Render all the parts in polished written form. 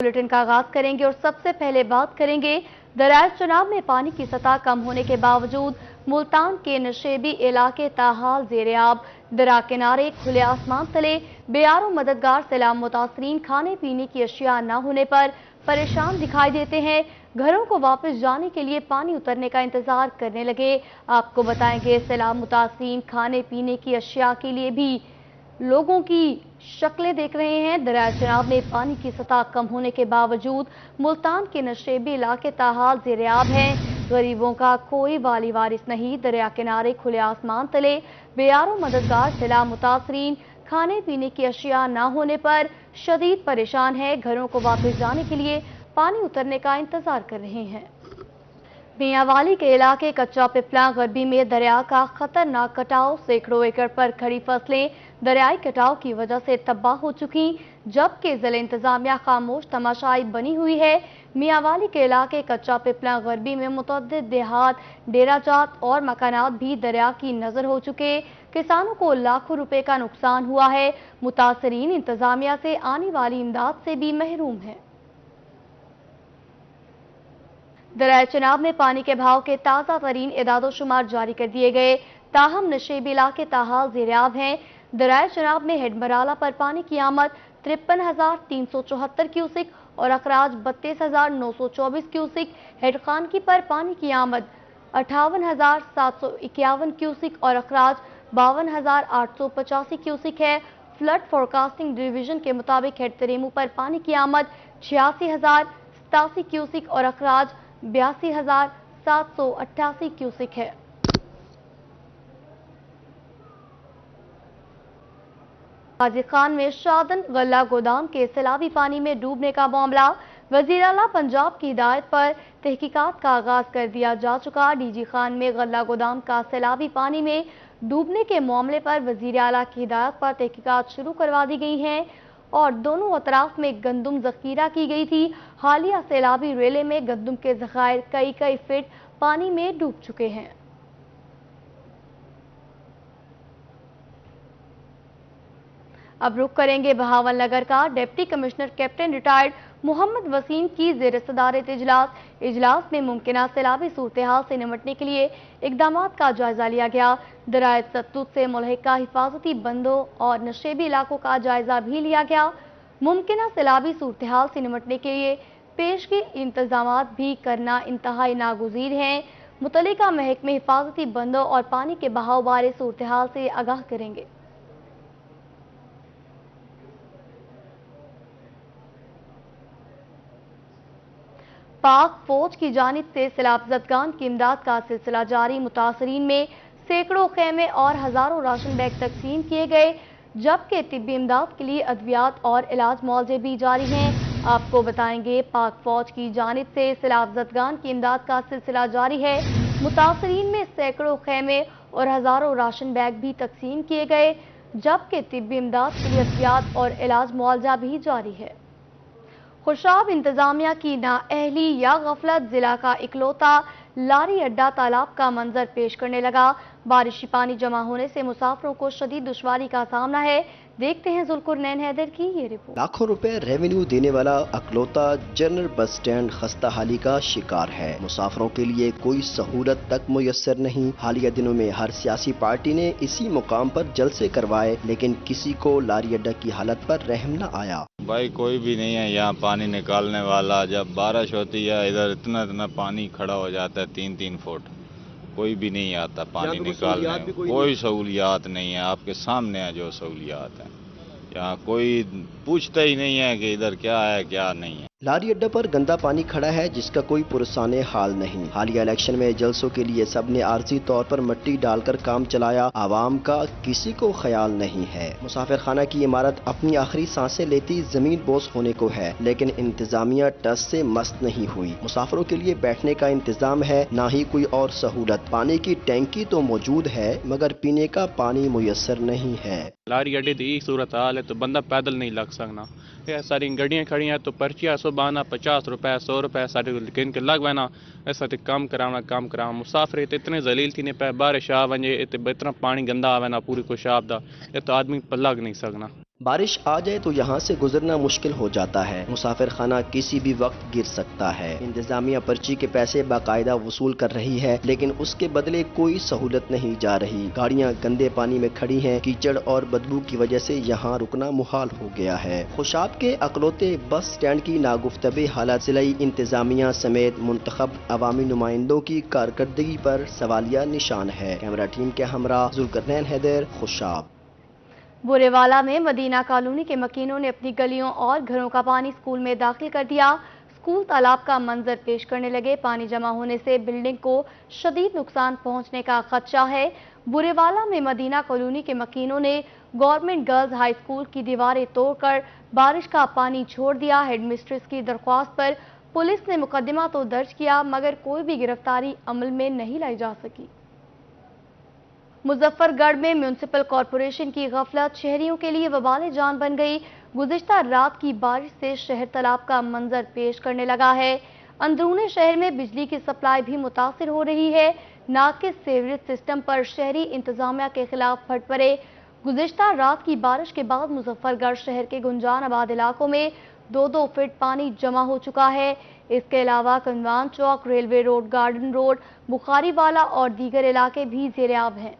Bulletin का आगाज करेंगे और सबसे पहले बात करेंगे दरियाए चनाब में पानी की सतह कम होने के बावजूद मुल्तान के नशेबी इलाके ताहाल ज़ेर-ए-आब। दरिया किनारे खुले आसमान तले बेयारो मददगार सैलाब मुतासरीन खाने पीने की अशिया न होने पर परेशान दिखाई देते हैं। घरों को वापस जाने के लिए पानी उतरने का इंतजार करने लगे। आपको बताएंगे सैलाब मुतासरीन खाने पीने की अशिया के लिए भी लोगों की शक्लें देख रहे हैं। दरिया चनाब में पानी की सतह कम होने के बावजूद मुल्तान के नशेबी इलाके ताहाल ज़ेर-ए-आब हैं। गरीबों का कोई वाली वारिस नहीं। दरिया किनारे खुले आसमान तले बेयारो मददगार सैलाब मुतासरीन खाने पीने की अशिया न होने पर शदीद परेशान है। घरों को वापस जाने के लिए पानी उतरने का इंतजार कर रहे हैं। मियांवाली के इलाके कच्चा पिपला गरबी में दरिया का खतरनाक कटाव, सैकड़ों एकड़ पर खड़ी फसलें दरियाई कटाव की वजह से तबाह हो चुकी, जबकि जिला इंतजामिया खामोश तमाशाई बनी हुई है। मियांवाली के इलाके कच्चा पिपला गरबी में मुतअद्दिद देहात, डेराजात और मकानात भी दरिया की नजर हो चुके। किसानों को लाखों रुपए का नुकसान हुआ है। मुतासरीन इंतजामिया से आने वाली इमदाद से भी महरूम है। दरिया चनाब में पानी के बहाव के ताज़ा तरीन इदादोशुमार जारी कर दिए गए, ताहम नशेबी इलाके ताहाल ज़ेर-ए-आब हैं। दरिया चनाब में हेडमराला पर पानी की आमद 53,374 क्यूसिक और अखराज 32,924 क्यूसिक, हेडखानकी पर पानी की आमद 58,751 क्यूसिक और अखराज 52,885 क्यूसिक है। फ्लड फोरकास्टिंग डिवीजन के मुताबिक हेड तरेमू पर पानी की आमद 86,087 क्यूसिक और अखराज 82,788 क्यूसिक है। गाजी खान में शादन गल्ला गोदाम के सैलाबी पानी में डूबने का मामला, वजीर आला पंजाब की हिदायत पर तहकीकात का आगाज कर दिया जा चुका। डीजी खान में गल्ला गोदाम का सैलाबी पानी में डूबने के मामले पर वजीर आला की हिदायत पर तहकीकात शुरू करवा दी गई हैं और दोनों अतराफ में गंदुम जखीरा की गई थी। हालिया सैलाबी रेले में गंदुम के जखायर कई फीट पानी में डूब चुके हैं। अब रुख करेंगे बहावल नगर का। Deputy commissioner captain retired Mohammad Waseem की ज़ेर सदारत इजलास में मुमकिन सैलाबी सूरत हाल से निमटने के लिए इकदामात का जायजा लिया गया। दरियाए सतलुज से मुल्हिका हिफाजती बंदों और नशेबी इलाकों का जायजा भी लिया गया। मुमकिन सैलाबी सूरत हाल से निमटने के लिए पेशगी इंतजामात भी करना इंतहाई नागुज़ीर हैं। मुतल्लिका महकमे हिफाजती बंदों और पानी के बहाव बारे सूरत हाल से आगाह करेंगे। पाक फौज की जानिब से सैलाबजदगान की इमदाद का सिलसिला जारी। मुतासरीन में सैकड़ों खेमे और हजारों राशन बैग तकसीम किए गए, जबकि तिब्बी इमदाद के लिए अद्वियात और इलाज मुआवजे भी जारी हैं। आपको बताएंगे पाक फौज की जानिब से सैलाबजदगान की इमदाद का सिलसिला जारी है। मुतासरीन में सैकड़ों खेमे और हजारों राशन बैग भी तकसीम किए गए, जबकि तिब्बी इमदाद के लिए अद्वियात और इलाज मुआवजा भी जारी है। खुशाब इंतजामिया की नाअहली या गफलत, जिला का इकलौता लारी अड्डा तालाब का मंजर पेश करने लगा। बारिशी पानी जमा होने से मुसाफिरों को शदीद दुश्वारी का सामना है। देखते हैं जुल्कुरनैन हैदर की ये रिपोर्ट। लाखों रुपए रेवेन्यू देने वाला अकलौता जनरल बस स्टैंड खस्ता हाली का शिकार है। मुसाफिरों के लिए कोई सहूलत तक मुयस्सर नहीं। हालिया दिनों में हर सियासी पार्टी ने इसी मुकाम पर जलसे करवाए, लेकिन किसी को लारी अड्डा की हालत पर रहम न आया। भाई कोई भी नहीं है यहाँ पानी निकालने वाला। जब बारिश होती है इधर इतना पानी खड़ा हो जाता है 3-3 फुट, कोई भी नहीं आता पानी निकालने। कोई सहूलियात नहीं है, आपके सामने है जो सहूलियात है। यहाँ कोई पूछता ही नहीं है कि इधर क्या है क्या नहीं है। लारी अड्डा पर गंदा पानी खड़ा है जिसका कोई पुरसाने हाल नहीं। हालिया इलेक्शन में जलसों के लिए सबने आर्जी तौर पर मिट्टी डालकर काम चलाया, आवाम का किसी को ख्याल नहीं है। मुसाफिर खाना की इमारत अपनी आखिरी सांसें लेती जमीन बोस होने को है, लेकिन इंतजामिया टस से मस्त नहीं हुई। मुसाफिरों के लिए बैठने का इंतजाम है, ना ही कोई और सहूलत। पानी की टैंकी तो मौजूद है मगर पीने का पानी मुयस्सर नहीं है। लारी अड्डे की सूरत हाल है तो बंदा पैदल नहीं लग सकना। सारी गाड़ियाँ खड़ी हैं तो पर्चियाँ सुबह 50 रुपए 100 रुपए सारे गिन के लग वना ऐसा काम करावना। मुसाफिर इतने जलील थी ने पे बारिश आ वजे इतना पानी गंदा आवे ना पूरी कुशाब दा, ये तो आदमी पर लग नहीं सकना। بارش آ جائے تو یہاں سے گزرنا مشکل ہو جاتا ہے، مسافر خانہ کسی بھی وقت گر سکتا ہے۔ انتظامیہ پرچی کے پیسے باقاعدہ وصول کر رہی ہے، لیکن اس کے بدلے کوئی سہولت نہیں جا رہی۔ گاڑیاں گندے پانی میں کھڑی ہیں، کیچڑ اور بدبو کی وجہ سے یہاں رکنا محال ہو گیا ہے۔ خوشاب کے اکلوتے بس سٹینڈ کی ناگفتبی حالت ضلعی انتظامیہ سمیت منتخب عوامی نمائندوں کی کارکردگی پر سوالیہ نشان ہے۔ کیمرہ ٹیم کے ہمراہ ذوالقرنین حیدر، خوشاب۔ برے والا میں مدینہ کالونی کے مکینوں نے اپنی گلیوں اور گھروں کا پانی سکول میں داخل کر دیا۔ سکول تالاب کا منظر پیش کرنے لگے۔ پانی جمع ہونے سے بلڈنگ کو شدید نقصان پہنچنے کا خدشہ ہے۔ برے والا میں مدینہ کالونی کے مکینوں نے گورنمنٹ گرلز ہائی سکول کی دیواریں توڑ کر بارش کا پانی چھوڑ دیا۔ ہیڈ مسٹریس کی درخواست پر پولیس نے مقدمہ تو درج کیا، مگر کوئی بھی گرفتاری عمل میں نہیں لائی جا سکی۔ مظفر گڑھ میں میونسپل کارپوریشن کی غفلت شہریوں کے لیے وبال جان بن گئی۔ گزشتہ رات کی بارش سے شہر تالاب کا منظر پیش کرنے لگا ہے۔ اندرون شہر میں بجلی کی سپلائی بھی متاثر ہو رہی ہے۔ ناقص سیوریج سسٹم پر شہری انتظامیہ کے خلاف پھٹ پڑے۔ گزشتہ رات کی بارش کے بعد مظفر گڑھ شہر کے گنجان آباد علاقوں میں 2-2 فٹ پانی جمع ہو چکا ہے۔ اس کے علاوہ کنوان چوک، ریلوے روڈ، گارڈن روڈ، بخاری والا اور دیگر علاقے بھی زیر آب ہیں۔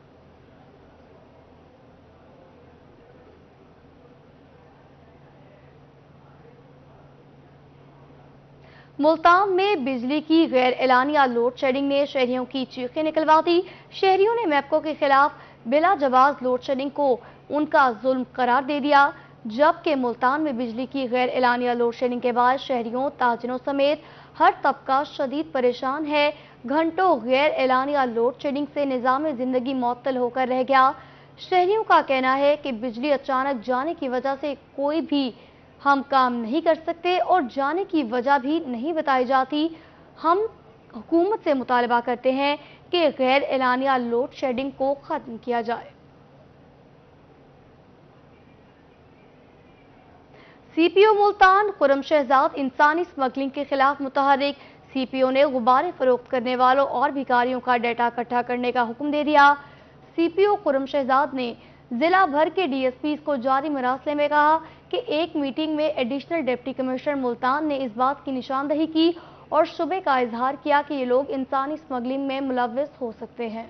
ملتان میں بجلی کی غیر اعلانیہ لوڈ شیڈنگ نے شہریوں کی چیخیں نکلوا دی۔ شہریوں نے میپکو کے خلاف بلا جواز لوڈ شیڈنگ کو ان کا ظلم قرار دے دیا، جبکہ ملتان میں بجلی کی غیر اعلانیہ لوڈ شیڈنگ کے بعد شہریوں، تاجروں سمیت ہر طبقہ شدید پریشان ہے۔ گھنٹوں غیر اعلانیہ لوڈ شیڈنگ سے نظام زندگی معطل ہو کر رہ گیا۔ شہریوں کا کہنا ہے کہ بجلی اچانک جانے کی وجہ سے کوئی بھی ہم کام نہیں کر سکتے اور جانے کی وجہ بھی نہیں بتائی جاتی۔ ہم حکومت سے مطالبہ کرتے ہیں کہ غیر اعلانیہ لوڈ شیڈنگ کو ختم کیا جائے۔ سی پی او ملتان خرم شہزاد انسانی اسمگلنگ کے خلاف متحرک۔ سی پی او نے غبارے فروخت کرنے والوں اور بھکاریوں کا ڈیٹا اکٹھا کرنے کا حکم دے دیا۔ سی پی او خرم شہزاد نے ضلع بھر کے ڈی ایس پیز کو جاری مراسلے میں کہا کہ ایک میٹنگ میں ایڈیشنل ڈپٹی کمشنر ملتان نے اس بات کی نشاندہی کی اور شبے کا اظہار کیا کہ یہ لوگ انسانی اسمگلنگ میں ملوث ہو سکتے ہیں۔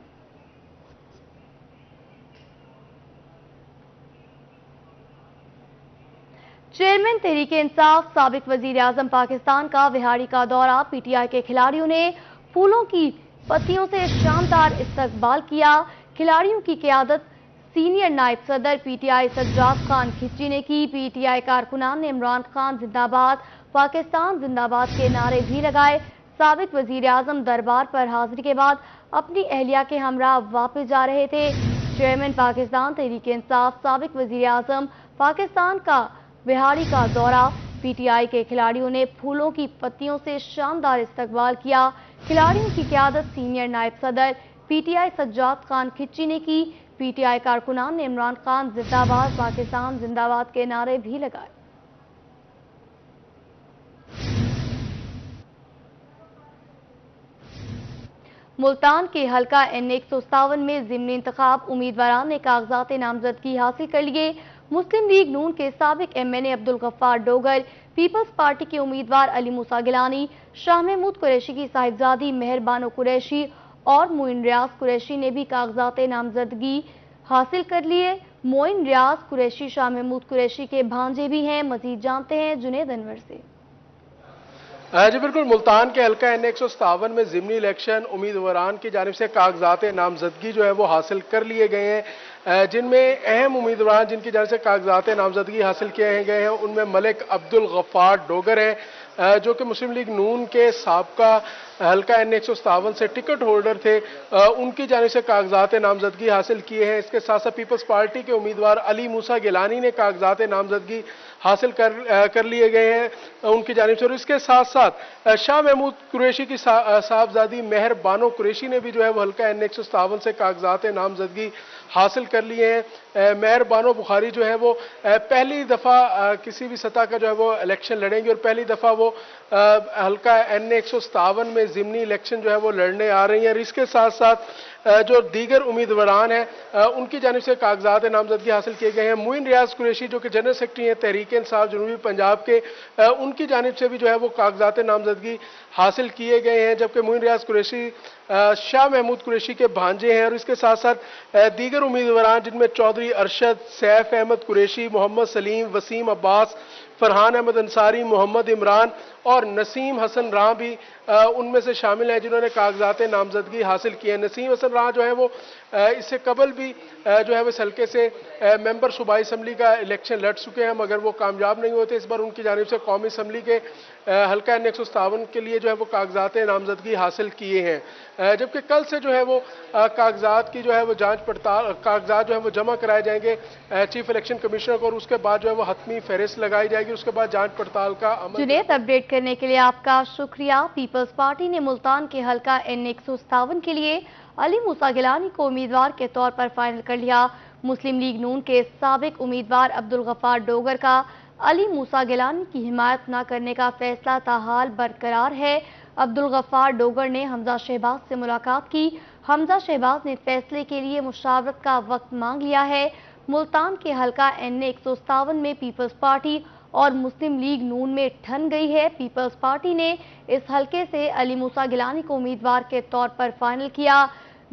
چیئرمین تحریک انصاف سابق وزیر اعظم پاکستان کا وہاڑی کا دورہ۔ پی ٹی آئی کے کھلاڑیوں نے پھولوں کی پتیوں سے شاندار استقبال کیا۔ کھلاڑیوں کی قیادت سینئر نائب صدر P T I Sajjad Khan Khichi نے کی۔ پی ٹی آئی کارکنان نے عمران خان زندہ باد، پاکستان زندہ باد کے نعرے بھی لگائے۔ سابق وزیر اعظم دربار پر حاضری کے بعد اپنی اہلیہ کے ہمراہ واپس جا رہے تھے۔ چیئرمین پاکستان تحریک انصاف سابق وزیر اعظم پاکستان کا وہاڑی کا دورہ۔ پی ٹی آئی کے کھلاڑیوں نے پھولوں کی پتیوں سے شاندار استقبال کیا۔ کھلاڑیوں کی قیادت سینئر نائب صدر P T I Sajjad Khan Khichi نے کی۔ پی ٹی آئی کارکنان نے عمران خان زندہ باد، پاکستان زندہ باد کے نعرے بھی لگائے۔ ملتان کے حلقہ این 157 میں ضمنی انتخاب امیدواران نے کاغذات نامزدگی حاصل کر لیے۔ مسلم لیگ نون کے سابق ایم این اے عبدالغفار ڈوگر، پیپلز پارٹی کے امیدوار علی موسیٰ گیلانی، شاہ محمود قریشی کی صاحبزادی مہر بانو قریشی اور معین ریاض قریشی نے بھی کاغذات نامزدگی حاصل کر لیے۔ معین ریاض قریشی شاہ محمود قریشی کے بھانجے بھی ہیں۔ مزید جانتے ہیں جنید انور سے۔ جی بالکل، ملتان کے حلقہ این 157 میں ضمنی الیکشن امیدواران کی جانب سے کاغذات نامزدگی جو ہے وہ حاصل کر لیے گئے ہیں، جن میں اہم امیدواران جن کی جانب سے کاغذات نامزدگی حاصل کیے گئے ہیں ان میں ملک عبدالغفار ڈوگر ہیں، جو کہ مسلم لیگ نون کے سابقہ حلقہ این 157 سے ٹکٹ ہولڈر تھے۔ ان کی جانب سے کاغذات نامزدگی حاصل کیے ہیں۔ اس کے ساتھ ساتھ پیپلز پارٹی کے امیدوار علی موسیٰ گیلانی نے کاغذات نامزدگی حاصل کر لیے گئے ہیں ان کی جانب سے، اور اس کے ساتھ ساتھ شاہ محمود قریشی کی صاحبزادی مہر بانو قریشی نے بھی جو ہے وہ حلقہ این 157 سے کاغذات نامزدگی حاصل کر لیے ہیں۔ مہر بانو بخاری جو ہے وہ پہلی دفعہ کسی بھی سطح کا جو ہے وہ الیکشن لڑیں گی اور پہلی دفعہ وہ حلقہ این 157 میں ضمنی الیکشن جو ہے وہ لڑنے آ رہی ہیں، اور اس کے ساتھ ساتھ جو دیگر امیدواران ہیں ان کی جانب سے کاغذات نامزدگی حاصل کیے گئے ہیں۔ معین ریاض قریشی جو کہ جنرل سیکرٹری ہیں تحریک انصاف جنوبی پنجاب کے، ان کی جانب سے بھی جو ہے وہ کاغذات نامزدگی حاصل کیے گئے ہیں، جبکہ معین ریاض قریشی شاہ محمود قریشی کے بھانجے ہیں، اور اس کے ساتھ ساتھ دیگر امیدواران جن میں چودھری ارشد، سیف احمد قریشی، محمد سلیم، وسیم عباس، فرحان احمد انصاری، محمد عمران اور نسیم حسن راں بھی ان میں سے شامل ہیں جنہوں نے کاغذات نامزدگی حاصل کیے ہیں۔ نسیم حسن راں جو ہے وہ اس سے قبل بھی جو ہے وہ اس حلقے سے ممبر صوبائی اسمبلی کا الیکشن لڑ چکے ہیں، مگر وہ کامیاب نہیں ہوتے۔ اس بار ان کی جانب سے قومی اسمبلی کے حلقہ N 157 کے لیے جو ہے وہ کاغذات نامزدگی حاصل کیے ہیں، جبکہ کل سے جو ہے وہ کاغذات کی جو ہے وہ جانچ پڑتال، کاغذات جو ہے وہ جمع کرائے جائیں گے چیف الیکشن کمشنر کو، اور اس کے بعد جو ہے وہ حتمی فہرست لگائی جائے گی، اس کے بعد جانچ پڑتال کا عمل۔ جنید، اپڈیٹ کرنے کے لیے آپ کا شکریہ۔ پیپلز پارٹی نے ملتان کے حلقہ N 157 کے لیے علی موسیٰ گیلانی کو امیدوار کے طور پر فائنل کر لیا۔ مسلم لیگ نون کے سابق امیدوار عبدالغفار ڈوگر کا علی موسیٰ گیلانی کی حمایت نہ کرنے کا فیصلہ تاحال برقرار ہے۔ عبدالغفار ڈوگر نے حمزہ شہباز سے ملاقات کی۔ حمزہ شہباز نے فیصلے کے لیے مشاورت کا وقت مانگ لیا ہے۔ ملتان کے حلقہ N 157 میں پیپلز پارٹی اور مسلم لیگ نون میں ٹھن گئی ہے۔ پیپلز پارٹی نے اس حلقے سے علی موسیٰ گیلانی کو امیدوار کے طور پر فائنل کیا،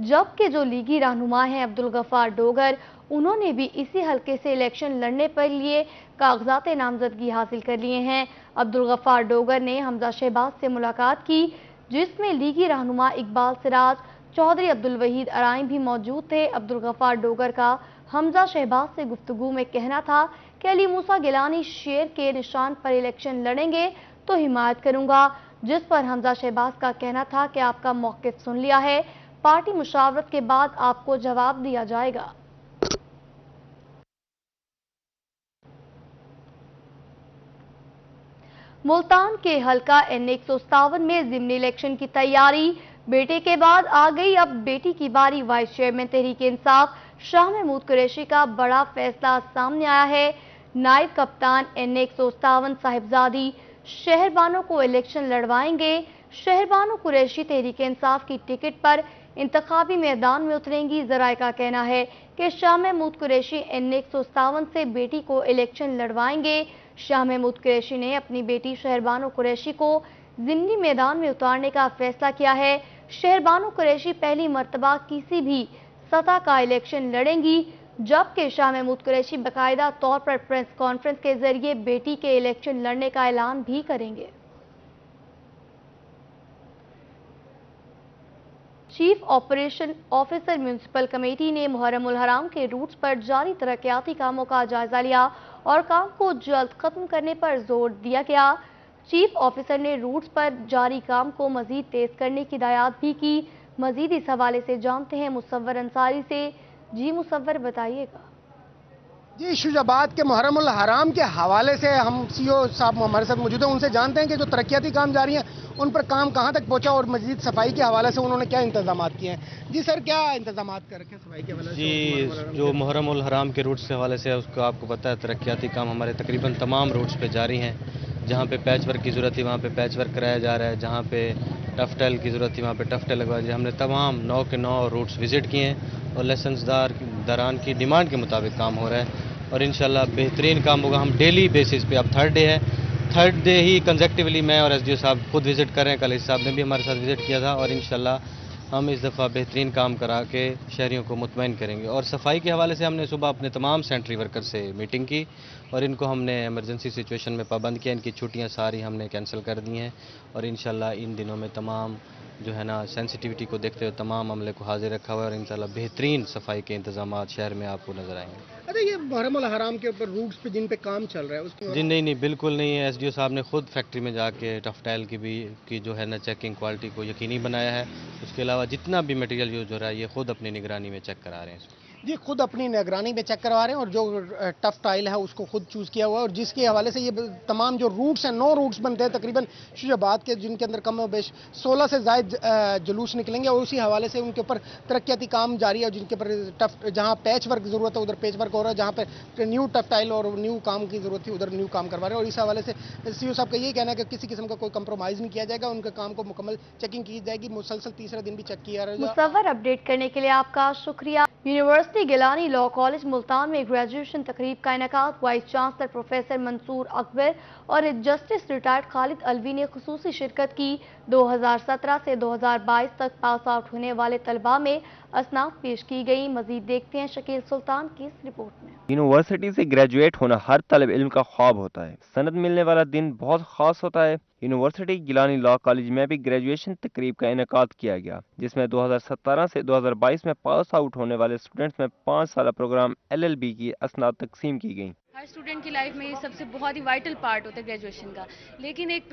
جبکہ جو لیگی رہنما ہیں عبدالغفار ڈوگر، انہوں نے بھی اسی حلقے سے الیکشن لڑنے پر لیے کاغذات نامزدگی حاصل کر لیے ہیں۔ عبدالغفار ڈوگر نے حمزہ شہباز سے ملاقات کی، جس میں لیگی رہنما اقبال سراج، چودھری عبدالوحید ارائیں بھی موجود تھے۔ عبدالغفار ڈوگر کا حمزہ شہباز سے گفتگو میں کہنا تھا کہ علی موسیٰ گیلانی شیر کے نشان پر الیکشن لڑیں گے تو حمایت کروں گا، جس پر حمزہ شہباز کا کہنا تھا کہ آپ کا موقف سن لیا ہے، پارٹی مشاورت کے بعد آپ کو جواب دیا جائے گا۔ ملتان کے حلقہ N 157 میں ضمنی الیکشن کی تیاری، بیٹے کے بعد آ گئی اب بیٹی کی باری۔ وائس چیئرمین تحریک انصاف شاہ محمود قریشی کا بڑا فیصلہ سامنے آیا ہے۔ نائب کپتان N 157 صاحبزادی شہربانو کو الیکشن لڑوائیں گے۔ شہربانو قریشی تحریک انصاف کی ٹکٹ پر انتخابی میدان میں اتریں گی۔ ذرائع کا کہنا ہے کہ شاہ محمود قریشی N 157 سے بیٹی کو الیکشن لڑوائیں گے۔ شاہ محمود قریشی نے اپنی بیٹی شہربانو قریشی کو ضمنی میدان میں اتارنے کا فیصلہ کیا ہے۔ شہربانو قریشی پہلی مرتبہ کسی بھی سطح کا الیکشن لڑیں گی، جبکہ شاہ محمود قریشی باقاعدہ طور پر پریس کانفرنس کے ذریعے بیٹی کے الیکشن لڑنے کا اعلان بھی کریں گے۔ Chief operation officer municipal committee نے محرم الحرام کے روٹس پر جاری ترقیاتی کاموں کا جائزہ لیا اور کام کو جلد ختم کرنے پر زور دیا گیا۔ چیف آفیسر نے روٹس پر جاری کام کو مزید تیز کرنے کی ہدایات بھی کی۔ مزید اس حوالے سے جانتے ہیں مصور انصاری سے۔ جی مصور، بتائیے گا۔ جی، شوج آباد کے محرم الحرام کے حوالے سے ہم CO صاحب ہمارے ساتھ موجود ہیں، ان سے جانتے ہیں کہ جو ترقیاتی کام جاری ہیں ان پر کام کہاں تک پہنچا اور مزید صفائی کے حوالے سے انہوں نے کیا انتظامات کیے ہیں۔ جی سر، کیا انتظامات کر رکھے ہیں صفائی کے حوالے سے؟ جی، جو محرم الحرام کے روٹس کے حوالے سے اس کو آپ کو پتہ ہے ترقیاتی کام ہمارے تقریباً تمام روٹس پہ جاری ہیں۔ جہاں پہ پیچ ورک کی ضرورت تھی وہاں پہ پیچ ورک کرایا جا رہا ہے، جہاں پہ ٹف ٹیل کی ضرورت تھی وہاں پہ ٹف ٹیل لگوایا جا رہا ہے۔ ہم نے تمام 9 کے 9 روٹس وزٹ کیے ہیں اور لائسنس داران کی ڈیمانڈ کے مطابق کام ہو رہا ہے اور انشاءاللہ بہترین کام ہوگا۔ ہم ڈیلی بیسس پہ، اب تھرڈ ڈے ہے، تھرڈ ڈے ہی کنزیکٹیولی میں اور SDO صاحب خود وزٹ کر رہے ہیں، کل صاحب نے بھی ہمارے ساتھ وزٹ کیا تھا اور انشاءاللہ ہم اس دفعہ بہترین کام کرا کے شہریوں کو مطمئن کریں گے۔ اور صفائی کے حوالے سے ہم نے صبح اپنے تمام سینٹری ورکر سے میٹنگ کی اور ان کو ہم نے ایمرجنسی سچویشن میں پابند کیا، ان کی چھٹیاں ساری ہم نے کینسل کر دی ہیں اور انشاءاللہ ان دنوں میں تمام جو ہے نا سینسٹیوٹی کو دیکھتے ہوئے تمام عملے کو حاضر رکھا ہوا ہے اور انشاءاللہ بہترین صفائی کے انتظامات شہر میں آپ کو نظر آئیں گے۔ اچھا، یہ محرم الحرام کے اوپر روٹس پہ جن پہ کام چل رہا ہے اس کے جی نہیں بالکل نہیں ہے۔ SDO صاحب نے خود فیکٹری میں جا کے ٹف ٹائل کی جو ہے نا چیکنگ کوالٹی کو یقینی بنایا ہے۔ اس کے علاوہ جتنا بھی مٹیریل یوز ہو رہا ہے یہ خود اپنی نگرانی میں چیک کرا رہے ہیں۔ जी खुद अपनी निगरानी में चेक करवा रहे हैं और जो टफ टाइल है उसको खुद चूज़ किया हुआ है, और जिसके हवाले से ये तमाम जो रूट्स हैं 9 रूट्स बनते हैं तकरीबन शुजाबाद के, जिनके अंदर कम बेश 16 से ज़ायद जुलूस निकलेंगे, और उसी हवाले से उनके ऊपर तरक्याती काम जारी है, और जिनके ऊपर टफ जहाँ पैच वर्क की ज़रूरत है उधर पैच वर्क हो रहा है, जहाँ पे न्यू टफ टाइल और न्यू काम की ज़रूरत थी उधर न्यू काम करवा रहे हैं। और इस हवाले से सीईओ साहब का यही कहना है कि किसी किस्म का कोई कंप्रोमाइज़ नहीं किया जाएगा, उनके काम को मुकम्मल चेकिंग की जाएगी, मुसलसल तीसरे दिन भी चेक किया रहेगा। मुसव्वर अपडेट करने के लिए आपका शुक्रिया। University Gilani law college Multan में ग्रेजुएशन तकरीब का इनेकाद vice chancellor professor Mansoor Akbar और जस्टिस रिटायर्ड खालिद अलवी ने खुसूसी शिरकत की। 2017 से 2022 तक पास आउट होने वाले तलबा में असनाद पेश की गई। मजीद देखते हैं शकील सुल्तान की इस रिपोर्ट में। यूनिवर्सिटी से ग्रेजुएट होना हर तलब इल्म का ख्वाब होता है। सनद मिलने वाला दिन बहुत खास होता है। यूनिवर्सिटी गिलानी लॉ कॉलेज में भी ग्रेजुएशन तकरीब का इनेकाद किया गया, जिसमें 2017 से 2022 में पास आउट होने वाले स्टूडेंट्स में 5 साल प्रोग्राम LLB की असनाद तकसीम की गई। हर स्टूडेंट की लाइफ में ये सबसे बहुत ही वाइटल पार्ट होता है ग्रेजुएशन का, लेकिन एक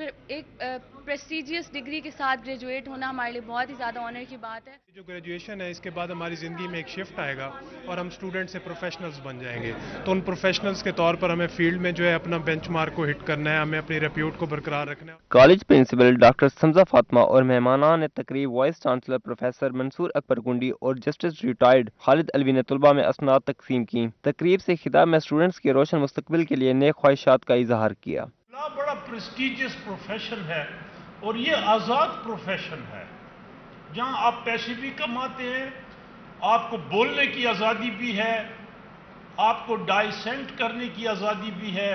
प्रेस्टिजियस डिग्री के साथ ग्रेजुएट होना हमारे लिए बहुत ही ज़्यादा ऑनर की बात है। जो ग्रेजुएशन है इसके बाद हमारी ज़िंदगी में एक शिफ्ट आएगा और हम स्टूडेंट से प्रोफेशनल्स बन जाएंगे, तो उन प्रोफेशनल्स के तौर पर हमें फील्ड में जो है अपना बेंचमार्क को हिट करना है, हमें अपनी रेप्यूट को बरकरार रखना है। कॉलेज प्रिंसिपल डॉक्टर समजा फातिमा और मेहमानान ने तकरीब vice chancellor professor Mansoor Akbar Kundi और जस्टिस रिटायर्ड खालिद अलवी ने तलबा में असनाद तकसीम की। तकरीब से खिताब में स्टूडेंट्स के रोशन मुस्तकबिल के लिए नेक ख्वाहिशात का इजहार किया। बड़ा प्रेस्टिजियस प्रोफेशन है और ये आज़ाद प्रोफेशन है, जहां आप पैसे भी कमाते हैं, आपको बोलने की आज़ादी भी है, आपको डाइसेंट करने की आज़ादी भी है,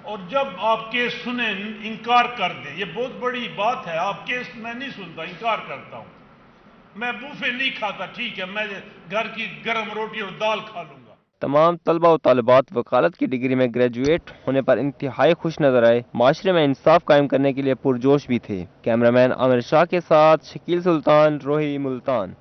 और जब आप केस सुने इनकार कर दें, ये बहुत बड़ी बात है। आप केस मैं नहीं सुनता, इनकार करता हूं। मैं बूफे नहीं खाता, ठीक है, मैं घर की गर्म रोटी और दाल खा लूंगा। तमाम तलबा और तालिबात वकालत की डिग्री में ग्रेजुएट होने पर इंतहाई खुश नजर आए। माशरे में इंसाफ कायम करने के लिए पुरजोश भी थे। कैमरामैन आमिर शाह के साथ शकील सुल्तान, रोही, मुल्तान।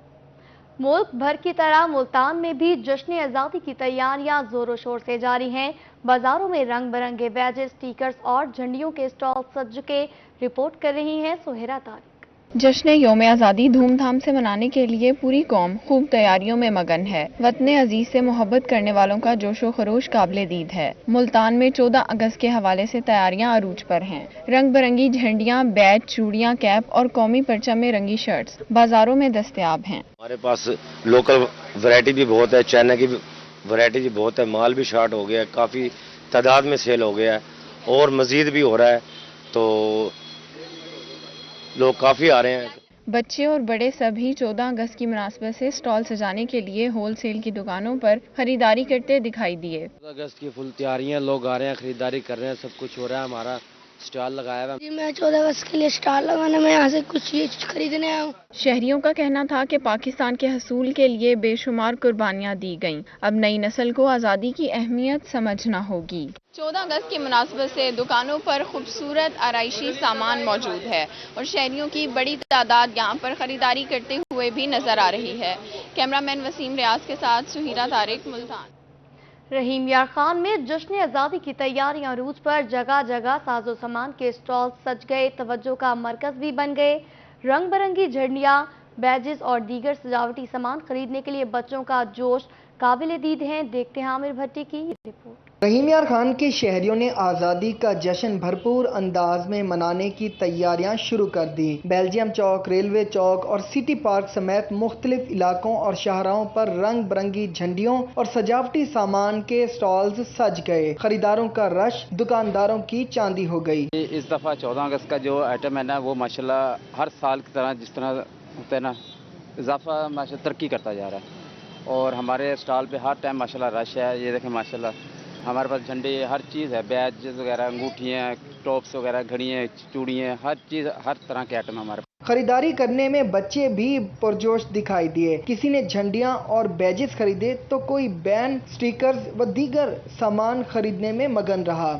मुल्क भर की तरह मुल्तान में भी जश्न आज़ादी की तैयारियां जोरों शोर से जारी हैं। बाजारों में रंग बिरंगे बैजेस, स्टिकर्स और झंडियों के स्टॉल सज के। रिपोर्ट कर रही हैं सुहेरा तारिक। जश्न यौम आज़ादी धूमधाम से मनाने के लिए पूरी कौम खूब तैयारियों में मगन है। वतन अजीज से मोहब्बत करने वालों का जोशो खरोश काबिले दीद है। मुल्तान में 14 अगस्त के हवाले से तैयारियां अरूज पर हैं। रंग बिरंगी झंडियां, बैज, चूड़ियां, कैप और कौमी परचम में रंगी शर्ट्स बाजारों में दस्तयाब हैं। हमारे पास लोकल वैरायटी भी बहुत है, चाइना की वैरायटी भी बहुत है, माल भी शार्ट हो गया है, काफ़ी तादाद में सेल हो गया है और मज़ीद भी हो रहा है, तो लोग काफ़ी आ रहे हैं। बच्चे और बड़े सभी 14 अगस्त की मुनासबत से स्टॉल सजाने के लिए होल सेल की दुकानों पर खरीदारी करते दिखाई दिए। 14 अगस्त की फुल तैयारियां, लोग आ रहे हैं, खरीदारी कर रहे हैं, सब कुछ हो रहा है। हमारा स्टॉल लगाया हुआ है। मैं 14 अगस्त के लिए स्टॉल लगाने में यहाँ से कुछ चीज खरीदने आया हूँ। शहरियों का कहना था कि पाकिस्तान के हसूल के लिए बेशुमार कुर्बानियां दी गईं। अब नई नस्ल को आज़ादी की अहमियत समझना होगी। 14 अगस्त की मुनासबत से दुकानों पर खूबसूरत आराइशी सामान मौजूद है और शहरियों की बड़ी तादाद यहाँ पर खरीदारी करते हुए भी नजर आ रही है। कैमरामैन वसीम रियाज के साथ सुहेरा तारिक, मुल्तान। रहीम यार खान में जश्न आज़ादी की तैयारियां अरूज पर। जगह जगह साजो सामान के स्टॉल सज गए, तवज्जो का मरकज भी बन गए। रंग बिरंगी झंडियां, बैजेस और दीगर सजावटी सामान खरीदने के लिए बच्चों का जोश काबिल दीद है। देखते हैं आमिर भट्टी की रिपोर्ट। रहीम यार खान के शहरियों ने आज़ादी का जश्न भरपूर अंदाज में मनाने की तैयारियां शुरू कर दी। बेल्जियम चौक, रेलवे चौक और सिटी पार्क समेत मुख्तलिफ इलाकों और शाहराहों पर रंग बिरंगी झंडियों और सजावटी सामान के स्टॉल्स सज गए। खरीदारों का रश दुकानदारों की चांदी हो गई। इस दफ़ा 14 अगस्त का जो आइटम है ना, वो माशाल्लाह हर साल की तरह जिस तरह होता है ना, इजाफा माशाल्लाह तरक्की करता जा रहा है और हमारे स्टॉल पे हर टाइम माशाल्लाह रश है। ये देखें माशाल्लाह हमारे पास झंडे, हर चीज़ है, बैज वगैरह, अंगूठियाँ, टॉप्स वगैरह, घड़ियाँ, चूड़ियाँ, हर चीज़, हर तरह के आइटम हमारे पास। खरीदारी करने में बच्चे भी पुरजोश दिखाई दिए। किसी ने झंडियां और बैजेस खरीदे तो कोई बैन, स्टिकर्स व दीगर सामान खरीदने में मगन रहा।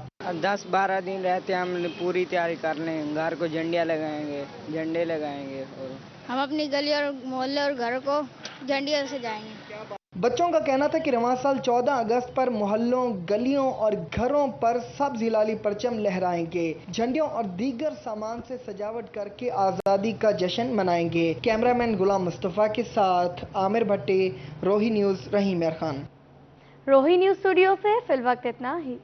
10-12 दिन रहते हैं, हम पूरी तैयारी कर लें। घर को झंडियाँ लगाएंगे, झंडे लगाएंगे और हम अपनी गली और मोहल्ले और घर को झंडियों से जाएंगे। बच्चों का कहना था कि रवां साल 14 अगस्त पर मोहल्लों, गलियों और घरों पर सब्ज हिलाली परचम लहराएंगे, झंडियों और दीगर सामान से सजावट करके आज़ादी का जश्न मनाएंगे। कैमरामैन गुलाम मुस्तफ़ा के साथ आमिर भट्टी, रोही न्यूज़, रहीम खान। रोही न्यूज़ स्टूडियो से फिल वक्त इतना ही।